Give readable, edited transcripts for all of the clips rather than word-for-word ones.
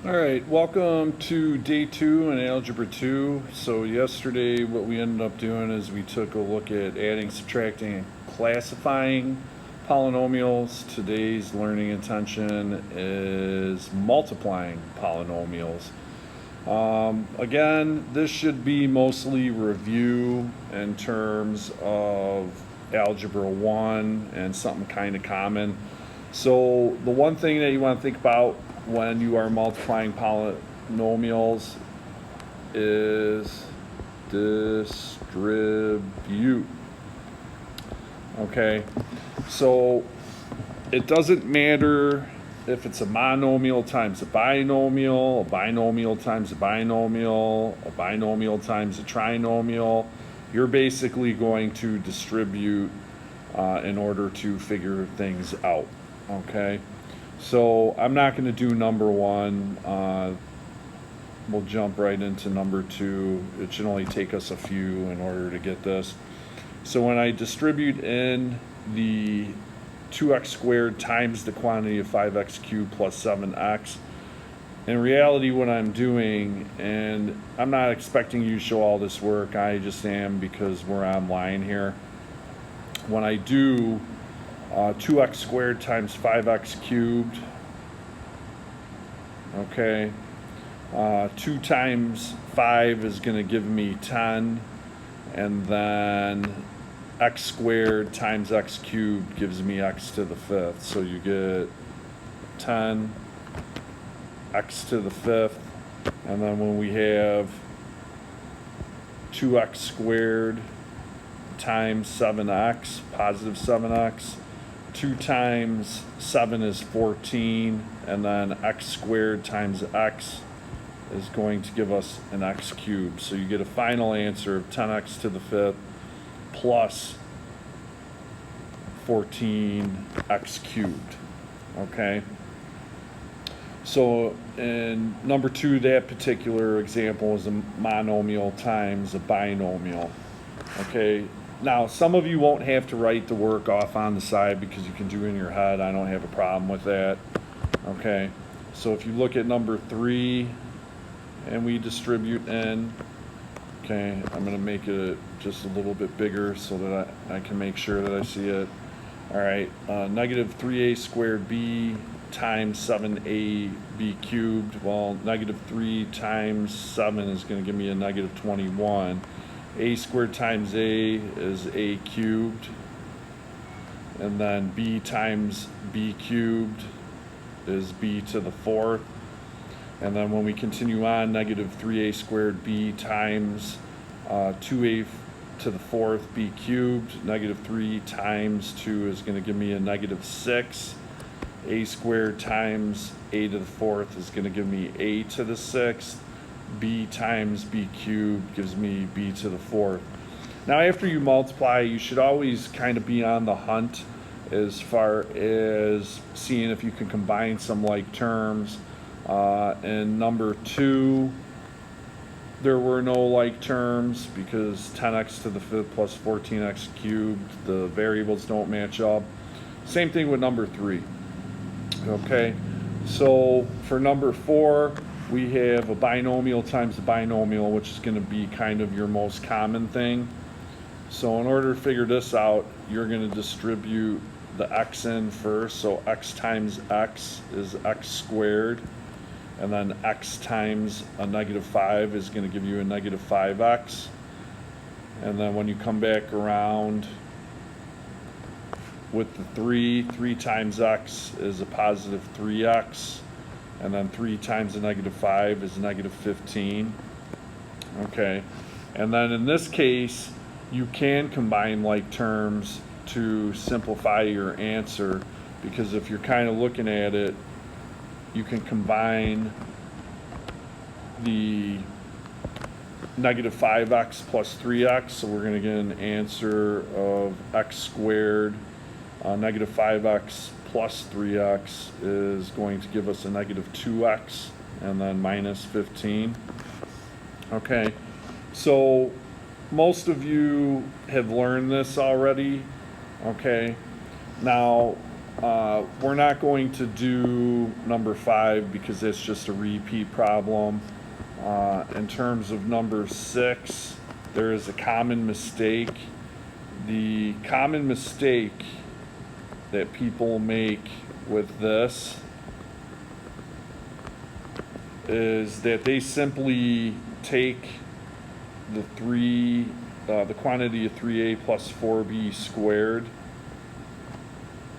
All right, welcome to day 2 in Algebra 2. So yesterday what we ended up doing is we took a look at adding, subtracting, and classifying polynomials. Today's learning intention is multiplying polynomials. Again, this should be mostly review in terms of Algebra 1 and something kind of common. So the one thing that you want to think about when you are multiplying polynomials is distribute. Okay, so it doesn't matter if it's a monomial times a binomial times a binomial, a binomial times a trinomial. You're basically going to distribute in order to figure things out. Okay, so I'm not going to do number 1. We'll jump right into number 2. It should only take us a few in order to get this. So when I distribute in the 2x squared times the quantity of 5x cubed plus 7x, in reality what I'm doing, and I'm not expecting you to show all this work, I just am because we're online here. When I do 2x squared times 5x cubed, okay, 2 times 5 is going to give me 10, and then x squared times x cubed gives me x to the 5th. So you get 10 x to the 5th, and then when we have 2x squared times 7x, positive 7x, 2 times 7 is 14, and then x squared times x is going to give us an x cubed. So you get a final answer of 10x to the 5th plus 14x cubed. Okay? So in number 2, that particular example is a monomial times a binomial. Okay? Now, some of you won't have to write the work off on the side because you can do it in your head. I don't have a problem with that. Okay? So if you look at number 3 and we distribute in, okay, I'm going to make it just a little bit bigger so that I can make sure that I see it. All right, negative 3a squared b times 7ab cubed. Well, negative 3 times 7 is going to give me a negative 21. A squared times a is a cubed, and then b times b cubed is b to the 4th. And then when we continue on, negative 3a squared b times 2a to the 4th b cubed. Negative 3 times 2 is going to give me a negative 6. A squared times a to the 4th is going to give me a to the 6th. B times b cubed gives me b to the 4th. Now after you multiply, you should always kind of be on the hunt as far as seeing if you can combine some like terms. In number 2, there were no like terms because 10x to the 5th plus 14x cubed, the variables don't match up. Same thing with number 3. Okay, so for number 4, we have a binomial times a binomial, which is going to be kind of your most common thing. So in order to figure this out, you're going to distribute the x in first. So x times x is x squared, and then x times a negative 5 is going to give you a negative 5x. And then when you come back around with the 3 times x is a positive 3x, and then 3 times a negative 5 is negative 15. Okay, and then in this case, you can combine like terms to simplify your answer, because if you're kind of looking at it, you can combine the negative 5x plus 3x, so we're going to get an answer of x squared. Negative 5x plus 3x is going to give us a negative 2x, and then minus 15. Okay, so most of you have learned this already. Okay, now We're not going to do number 5 because it's just a repeat problem. In terms of number 6, there is a common mistake. The common mistake that people make with this is that they simply take the quantity of 3a plus 4b squared,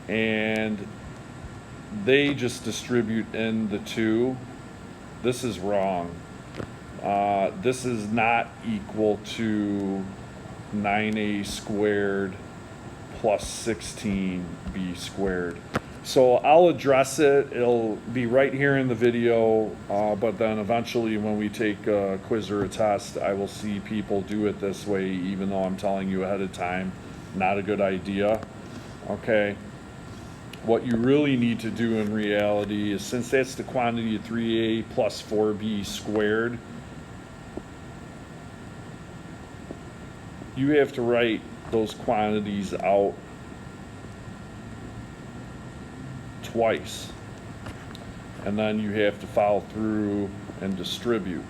and they just distribute in the 2. This is wrong. This is not equal to 9a squared plus 16b squared. So I'll address it. It'll be right here in the video, but then eventually when we take a quiz or a test, I will see people do it this way, even though I'm telling you ahead of time, not a good idea. Okay. What you really need to do in reality is, since that's the quantity of 3a plus 4b squared, you have to write those quantities out twice, and then you have to follow through and distribute.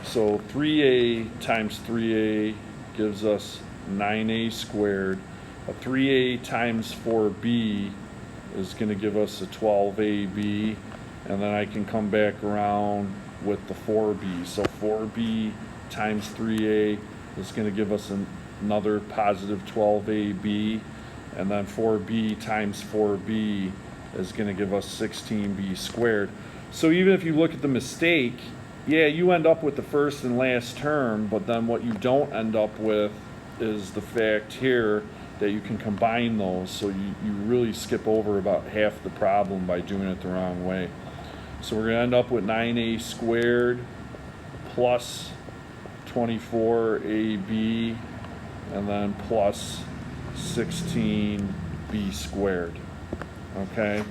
So 3a times 3a gives us 9a squared. A 3a times 4b is going to give us a 12ab, and then I can come back around with the 4b. So 4b times 3a is going to give us another positive 12ab, and then 4b times 4b is going to give us 16b squared. So even if you look at the mistake, yeah, you end up with the first and last term, but then what you don't end up with is the fact here that you can combine those, so you really skip over about half the problem by doing it the wrong way. So we're going to end up with 9a squared plus 24ab, and then plus 16b squared. Okay,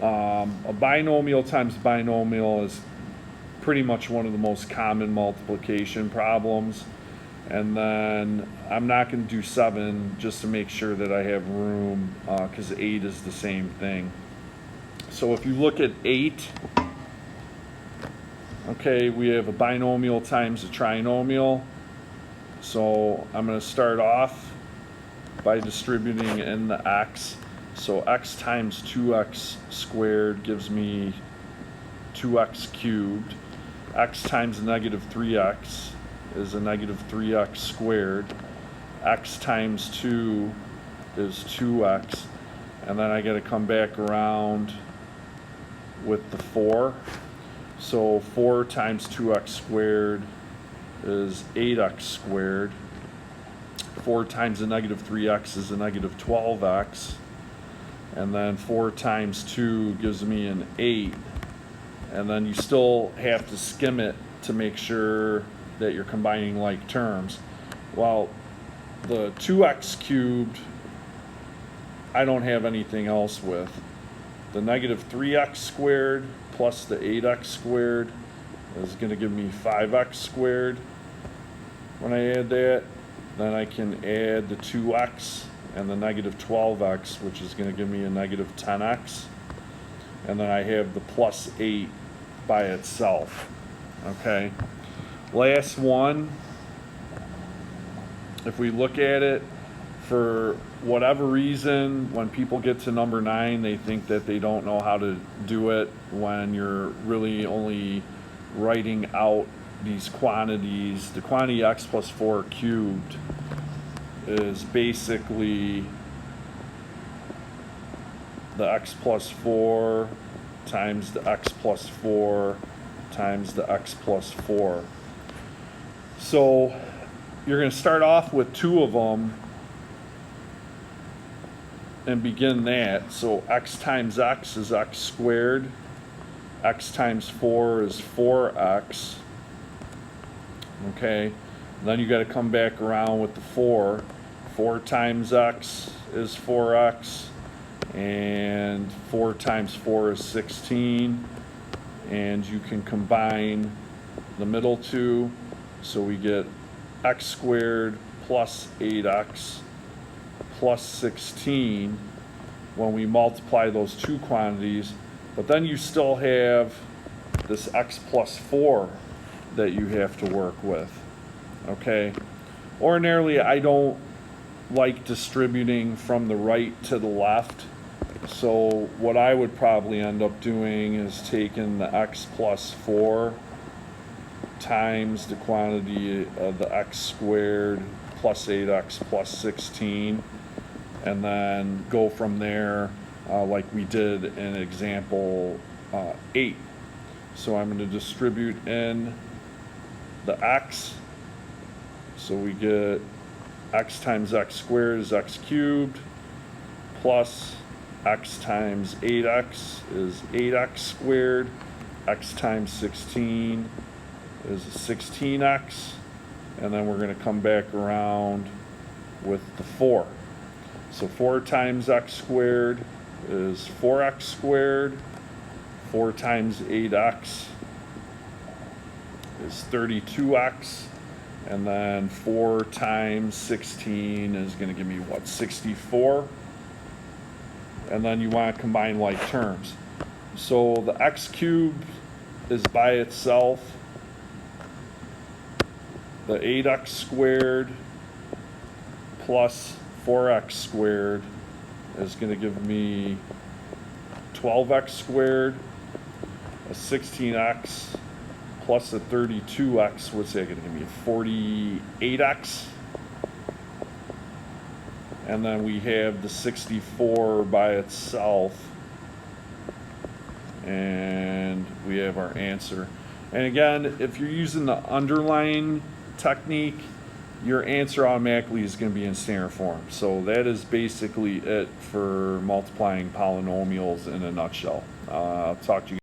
a binomial times binomial is pretty much one of the most common multiplication problems. And then I'm not going to do 7 just to make sure that I have room, because 8 is the same thing. So if you look at 8, okay, we have a binomial times a trinomial. So I'm going to start off by distributing in the x. So x times 2x squared gives me 2x cubed. X times negative 3x is a negative 3x squared. X times 2 is 2x. And then I got to come back around with the 4. So 4 times 2x squared is 8x squared. 4 times a negative 3x is a negative 12x. And then 4 times 2 gives me an 8. And then you still have to skim it to make sure that you're combining like terms. Well, the 2x cubed, I don't have anything else with. The negative 3x squared plus the 8x squared is going to give me 5x squared. When I add that, then I can add the 2x and the negative 12x, which is going to give me a negative 10x. And then I have the plus 8 by itself. Okay. Last one, if we look at it, for whatever reason, when people get to number 9, they think that they don't know how to do it when you're really only writing out these quantities. The quantity x plus 4 cubed is basically the x plus 4 times the x plus 4 times the x plus 4. So you're going to start off with 2 of them and begin that. So x times x is x squared. X times 4 is 4x. Okay. Then you got to come back around with the 4. 4 times x is 4x. And 4 times 4 is 16. And you can combine the middle 2. So we get x squared plus 8x plus 16. when we multiply those two quantities, but then you still have this x plus 4 that you have to work with, okay? Ordinarily, I don't like distributing from the right to the left, so what I would probably end up doing is taking the x plus 4 times the quantity of the x squared plus 8x plus 16, and then go from there like we did in example 8. So I'm going to distribute in the x, so we get x times x squared is x cubed, plus x times 8x is 8x squared, x times 16 is 16x, and then we're going to come back around with the 4. So 4 times x squared is 4x squared, 4 times 8x is 32x, and then 4 times 16 is going to give me what, 64? And then you want to combine like terms. So the x cubed is by itself. The 8x squared plus 4x squared is going to give me 12x squared, a 16x plus a 32x, what's that going to give me, a 48x? And then we have the 64 by itself, and we have our answer. And again, if you're using the underline technique, your answer automatically is going to be in standard form. So that is basically it for multiplying polynomials in a nutshell. I'll talk to you